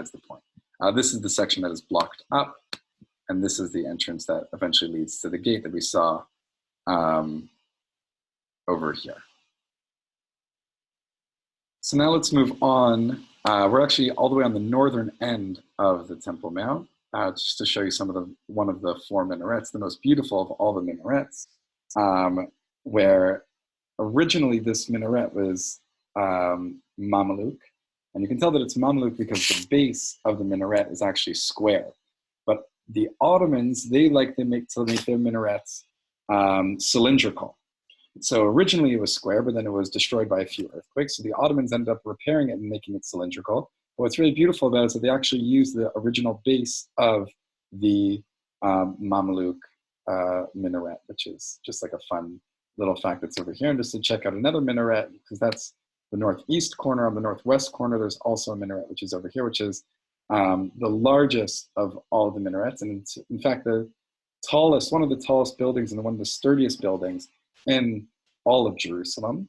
the point. This is the section that is blocked up, and this is the entrance that eventually leads to the gate that we saw over here. So now let's move on. We're actually all the way on the northern end of the Temple Mount, just to show you one of the 4 minarets, the most beautiful of all the minarets, where originally this minaret was Mameluke. And you can tell that it's Mameluke because the base of the minaret is actually square. But the Ottomans, they like to make their minarets cylindrical. So originally it was square, but then it was destroyed by a few earthquakes. So the Ottomans ended up repairing it and making it cylindrical. But what's really beautiful about it is that they actually used the original base of the Mameluke minaret, which is just like a fun little fact that's over here. And just to check out another minaret, because that's the northeast corner. On the northwest corner, there's also a minaret, which is over here, which is the largest of all of the minarets. And it's, in fact, one of the tallest buildings and one of the sturdiest buildings in all of Jerusalem.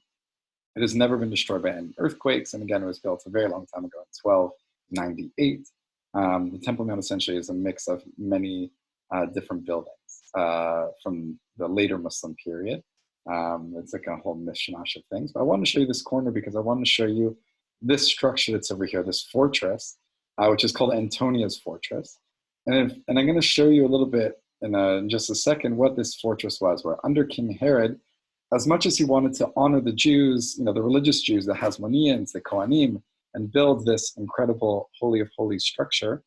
It has never been destroyed by any earthquakes. And again, it was built a very long time ago in 1298. The Temple Mount essentially is a mix of many different buildings from the later Muslim period. It's like a whole mishmash of things. But I want to show you this corner because I want to show you this structure that's over here, this fortress, which is called Antonia's Fortress. And I'm going to show you a little bit in just a second what this fortress was, where under King Herod, as much as he wanted to honor the Jews, the religious Jews, the Hasmoneans, the Kohanim, and build this incredible Holy of Holies structure,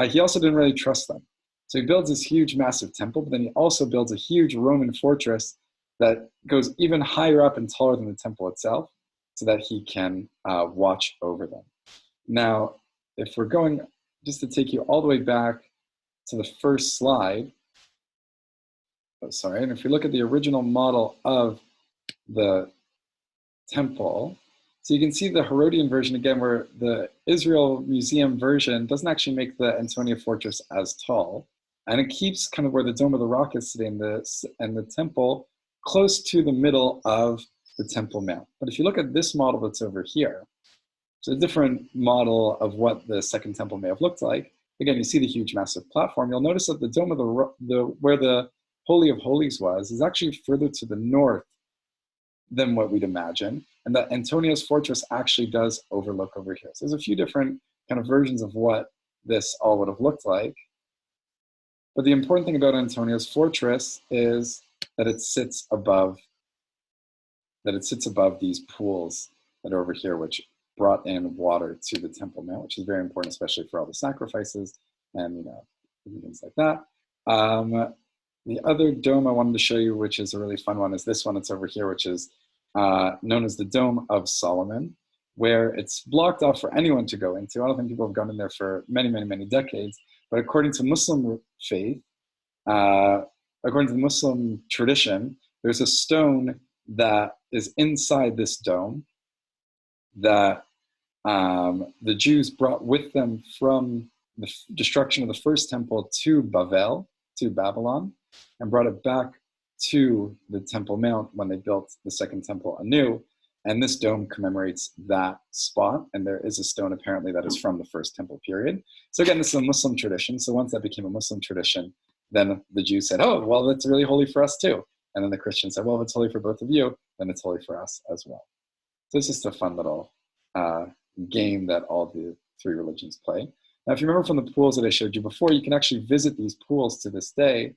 he also didn't really trust them. So he builds this huge, massive temple, but then he also builds a huge Roman fortress that goes even higher up and taller than the temple itself so that he can watch over them. Now, if we're going, just to take you all the way back to the first slide, and if we look at the original model of the temple, so you can see the Herodian version again, where the Israel Museum version doesn't actually make the Antonia Fortress as tall, and it keeps kind of where the Dome of the Rock is sitting, and the temple close to the middle of the Temple Mount. But if you look at this model that's over here, it's a different model of what the Second Temple may have looked like. Again, you see the huge, massive platform. You'll notice that the Dome of where the Holy of Holies is actually further to the north than what we'd imagine. And that Antonia's Fortress actually does overlook over here. So there's a few different kind of versions of what this all would have looked like. But the important thing about Antonia's Fortress is that it sits above these pools that are over here, which brought in water to the Temple Mount, which is very important, especially for all the sacrifices and things like that. The other dome I wanted to show you, which is a really fun one, is this one. It's over here, which is known as the Dome of Solomon, where it's blocked off for anyone to go into. I don't think people have gone in there for many, many, many decades. But according to Muslim faith, according to the Muslim tradition, there's a stone that is inside this dome that the Jews brought with them from the destruction of the first temple to Babylon, and brought it back to the Temple Mount when they built the second temple anew. And this dome commemorates that spot. And there is a stone apparently that is from the first temple period. So again, this is a Muslim tradition. So once that became a Muslim tradition, then the Jews said, oh, well, that's really holy for us too. And then the Christians said, well, if it's holy for both of you, then it's holy for us as well. So it's just a fun little game that all the 3 religions play. Now, if you remember from the pools that I showed you before, you can actually visit these pools to this day.